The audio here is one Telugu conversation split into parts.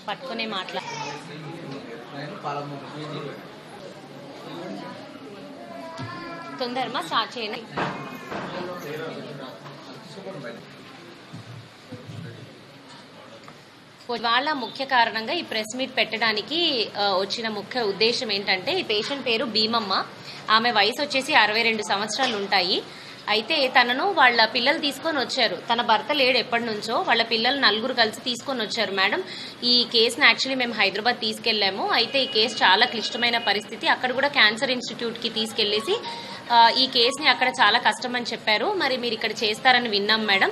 పట్టుకునే మాట్లా తొందరమా స్టార్ట్ చేయను. వాళ్ళ ముఖ్య కారణంగా ఈ ప్రెస్ మీట్ పెట్టడానికి వచ్చిన ముఖ్య ఉద్దేశం ఏంటంటే, ఈ పేషెంట్ పేరు భీమమ్మ. ఆమె వయసు వచ్చేసి 62 సంవత్సరాలు ఉంటాయి. అయితే తనను వాళ్ళ పిల్లలు తీసుకొని వచ్చారు. తన భర్త లేడు ఎప్పటి నుంచో. వాళ్ళ పిల్లలు 4 కలిసి తీసుకొని వచ్చారు. మేడం, ఈ కేసును యాక్చువల్లీ మేము హైదరాబాద్ తీసుకెళ్లాము. అయితే ఈ కేసు చాలా క్లిష్టమైన పరిస్థితి. అక్కడ కూడా క్యాన్సర్ ఇన్స్టిట్యూట్కి తీసుకెళ్లేసి ఈ కేసుని అక్కడ చాలా కష్టం అని చెప్పారు. మరి మీరు ఇక్కడ చేస్తారని విన్నాం మేడం,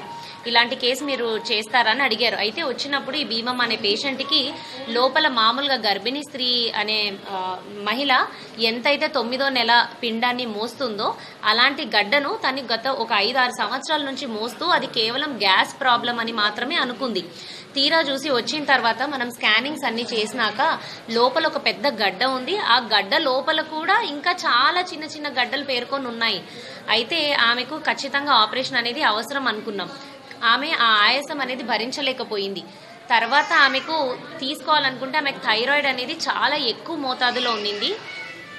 ఇలాంటి కేసు మీరు చేస్తారని అడిగారు. అయితే వచ్చినప్పుడు ఈ భీమమ్మ అనే పేషెంట్కి లోపల మామూలుగా గర్భిణీ స్త్రీ అనే మహిళ ఎంతైతే 9వ నెల పిండాన్ని మోస్తుందో అలాంటి గడ్డను తను గత ఒక 5-6 సంవత్సరాల నుంచి మోస్తూ అది కేవలం గ్యాస్ ప్రాబ్లం అని మాత్రమే అనుకుంది. తీరా చూసి వచ్చిన తర్వాత మనం స్కానింగ్స్ అన్ని చేసినాక లోపల ఒక పెద్ద గడ్డ ఉంది. ఆ గడ్డ లోపల కూడా ఇంకా చాలా చిన్న చిన్న గడ్డలు పేర్కొని ఉన్నాయి. అయితే ఆమెకు ఖచ్చితంగా ఆపరేషన్ అనేది అవసరం అనుకున్నాం. ఆమె ఆ ఆయాసం అనేది భరించలేకపోయింది. తర్వాత ఆమెకు తీసుకోవాలనుకుంటే ఆమెకు థైరాయిడ్ అనేది చాలా ఎక్కువ మోతాదులో ఉండింది.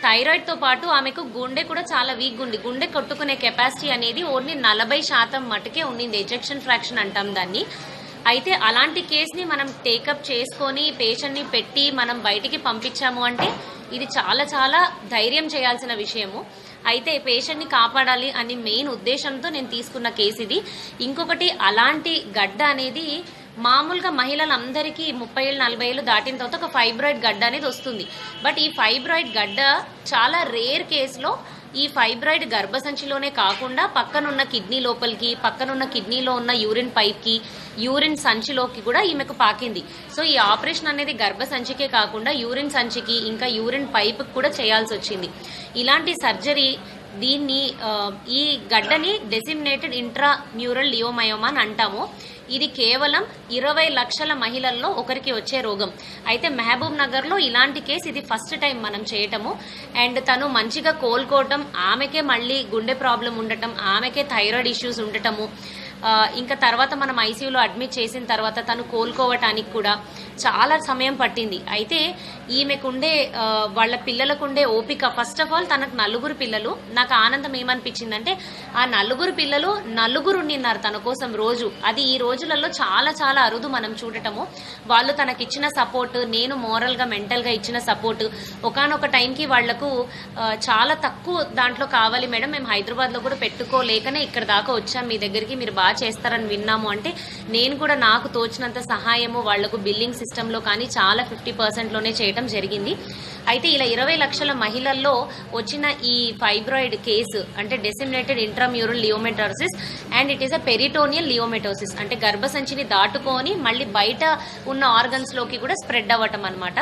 థైరాయిడ్తో పాటు ఆమెకు గుండె కూడా చాలా వీక్ ఉంది. గుండె కొట్టుకునే కెపాసిటీ అనేది ఓన్లీ 40% మటుకే ఉండింది. ఎజెక్షన్ ఫ్రాక్షన్ అంటాం దాన్ని. అయితే అలాంటి కేసుని మనం టేకప్ చేసుకొని పేషెంట్ని పెట్టి మనం బయటికి పంపించాము అంటే ఇది చాలా చాలా ధైర్యం చేయాల్సిన విషయము. అయితే పేషెంట్ని కాపాడాలి అని మెయిన్ ఉద్దేశంతో నేను తీసుకున్న కేసు ఇది. ఇంకొకటి, అలాంటి గడ్డ అనేది మామూలుగా మహిళలందరికీ 30 ఏళ్ళు 40 ఏళ్ళు దాటిన తర్వాత ఒక ఫైబ్రాయిడ్ గడ్డ అనేది వస్తుంది. బట్ ఈ ఫైబ్రాయిడ్ గడ్డ చాలా రేర్ కేసులో ఈ ఫైబ్రాయిడ్ గర్భసంచిలోనే కాకుండా పక్కనున్న కిడ్నీ లోపలికి, పక్కనున్న కిడ్నీలో ఉన్న యూరిన్ పైప్కి, యూరిన్ సంచిలోకి కూడా ఈమెకు పాకింది. సో ఈ ఆపరేషన్ అనేది గర్భసంచికే కాకుండా యూరిన్ సంచికి ఇంకా యూరిన్ పైప్కి కూడా చేయాల్సి వచ్చింది. ఇలాంటి సర్జరీ దీన్ని ఈ గడ్డని డెసిమినేటెడ్ ఇంట్రామ్యూరల్ లియోమయోమా అని అంటాము. ఇది కేవలం 20 లక్షల మహిళల్లో ఒకరికి వచ్చే రోగం. అయితే మహబూబ్ నగర్లో ఇలాంటి కేసు ఇది ఫస్ట్ టైం మనం చేయటము. అండ్ తను మంచిగా కోలుకోవటం, ఆమెకే మళ్ళీ గుండె ప్రాబ్లం ఉండటం, ఆమెకే థైరాయిడ్ ఇష్యూస్ ఉండటము, ఇంకా తర్వాత మనం ఐసీయూలో అడ్మిట్ చేసిన తర్వాత తను కోలుకోవటానికి కూడా చాలా సమయం పట్టింది. అయితే ఈమెకుండే వాళ్ళ పిల్లలకుండే ఓపిక, ఫస్ట్ ఆఫ్ ఆల్ తనకు 4 పిల్లలు. నాకు ఆనందం ఏమనిపించిందంటే ఆ 4 పిల్లలు 4 ఉండిన్నారు తన కోసం రోజు. అది ఈ రోజులలో చాలా చాలా అరుదు మనం చూడటము. వాళ్ళు తనకిచ్చిన సపోర్ట్, నేను మోరల్గా మెంటల్గా ఇచ్చిన సపోర్ట్, ఒకానొక టైంకి వాళ్లకు చాలా తక్కువ దాంట్లో కావాలి మేడం, మేము హైదరాబాద్లో కూడా పెట్టుకోలేకనే ఇక్కడ దాకా వచ్చాం మీ దగ్గరికి, మీరు బాగా చేస్తారని విన్నాము అంటే నేను కూడా నాకు తోచినంత సహాయము వాళ్లకు బిల్లింగ్ సిస్టంలో కానీ చాలా 50%లోనే చేయటం జరిగింది. అయితే ఇలా 20 లక్షల మహిళల్లో వచ్చిన ఈ ఫైబ్రాయిడ్ కేసు అంటే disseminated intramural leiomyomatosis and it is a peritoneal leiomyomatosis, అంటే గర్భసంచిని దాటుకొని మళ్ళీ బయట ఉన్న ఆర్గన్స్లోకి కూడా స్ప్రెడ్ అవ్వటం అనమాట.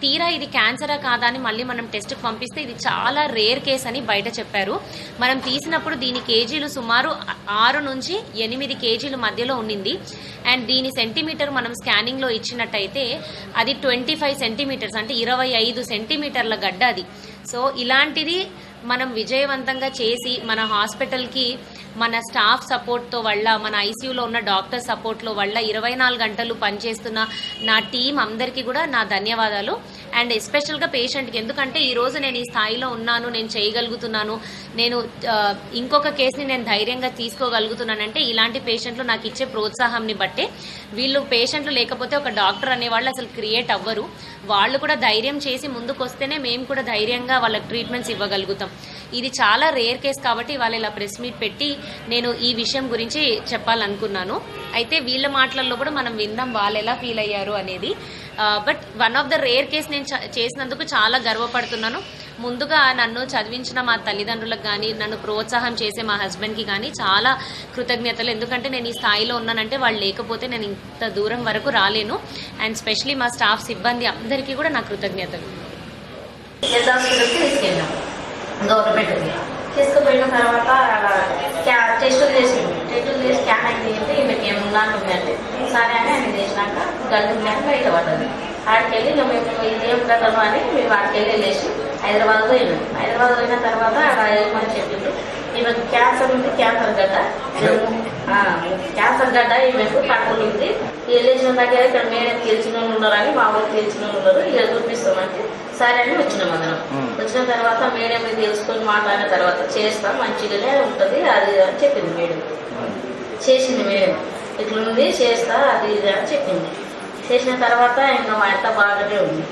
తీరా ఇది క్యాన్సరా కాదా అని మళ్ళీ మనం టెస్ట్కి పంపిస్తే ఇది చాలా రేర్ కేస్ అని బయట చెప్పారు. మనం తీసినప్పుడు దీని కేజీలు సుమారు 6 నుంచి 8 కేజీల మధ్యలో ఉండింది. అండ్ దీని సెంటీమీటర్ మనం స్కానింగ్లో ఇచ్చినట్టయితే అది 25 సెంటీమీటర్స్, అంటే 25 సెంటీమీటర్ల గడ్డ అది. సో ఇలాంటిది మనం విజయవంతంగా చేసి మన హాస్పిటల్కి మన స్టాఫ్ సపోర్ట్తో వల్ల, మన ఐసీయూలో ఉన్న డాక్టర్ సపోర్ట్లో వల్ల 24 గంటలు పనిచేస్తున్న నా టీం అందరికీ కూడా నా ధన్యవాదాలు. అండ్ ఎస్పెషల్గా పేషెంట్కి, ఎందుకంటే ఈరోజు నేను ఈ స్థాయిలో ఉన్నాను, నేను చేయగలుగుతున్నాను, నేను ఇంకొక కేసుని నేను ధైర్యంగా తీసుకోగలుగుతున్నానంటే ఇలాంటి పేషెంట్లు నాకు ఇచ్చే ప్రోత్సాహాన్ని బట్టే. వీళ్ళు పేషెంట్లు లేకపోతే ఒక డాక్టర్ అనేవాళ్ళు అసలు క్రియేట్ అవ్వరు. వాళ్ళు కూడా ధైర్యం చేసి ముందుకు వస్తేనే మేము కూడా ధైర్యంగా వాళ్ళకి ట్రీట్మెంట్స్ ఇవ్వగలుగుతాం. ఇది చాలా రేర్ కేసు కాబట్టి వాళ్ళు ఇలా ప్రెస్ మీట్ పెట్టి నేను ఈ విషయం గురించి చెప్పాలనుకున్నాను. అయితే వీళ్ళ మాటలలో కూడా మనం విందాం వాళ్ళు ఎలా ఫీల్ అయ్యారు అనేది. But one of the rare case నేను చేసినందుకు చాలా గర్వపడుతున్నాను. ముందుగా నన్ను చదివించిన మా తల్లిదండ్రులకు కానీ, నన్ను ప్రోత్సాహం చేసే మా హస్బెండ్కి కానీ చాలా కృతజ్ఞతలు. ఎందుకంటే నేను ఈ స్థాయిలో ఉన్నానంటే వాళ్ళు లేకపోతే నేను ఇంత దూరం వరకు రాలేను. అండ్ స్పెషలీ మా స్టాఫ్ సిబ్బంది అందరికీ కూడా నా కృతజ్ఞతలు. గవర్నమెంట్ తీసుకుపోయిన తర్వాత టెస్టులు చేసి స్కాన్ అయింది ఏంటి ఈమెకి ఏమన్నా ఉందంటే సరే అని ఆయన చేసినాక గడ్డు ఉందని బయట పడ్డది. ఆడికి వెళ్ళి ఇక మేము ఇదేం కథను అని మేము ఆడికి వెళ్ళేసి హైదరాబాద్ పోయినాం. హైదరాబాద్ పోయిన తర్వాత అక్కడ ఏమని చెప్పిండు, ఈమెకు క్యాన్సర్ ఉంది, క్యాన్సర్ గడ్డ ఈమెకు కడుపులు ఉంది. వెళ్ళేసిన దగ్గర ఇక్కడ మేడం తెలిసిన వాళ్ళు ఉన్నారని మా ఊరికి తెలిసిన వాళ్ళు ఉన్నారు, ఇక చూపిస్తామంటే సరే అని వచ్చినాం అందరం. వచ్చిన తర్వాత మేడం తెలుసుకొని మాట్లాడిన తర్వాత చేస్తాం మంచిగానే ఉంటుంది అది అని చెప్పింది మేడం. చేసింది మేడం, ఇట్లుంది చేస్తా అది ఇది అని చెప్పింది. చేసిన తర్వాత ఇంకా మా ఎంత బాగానే ఉంది.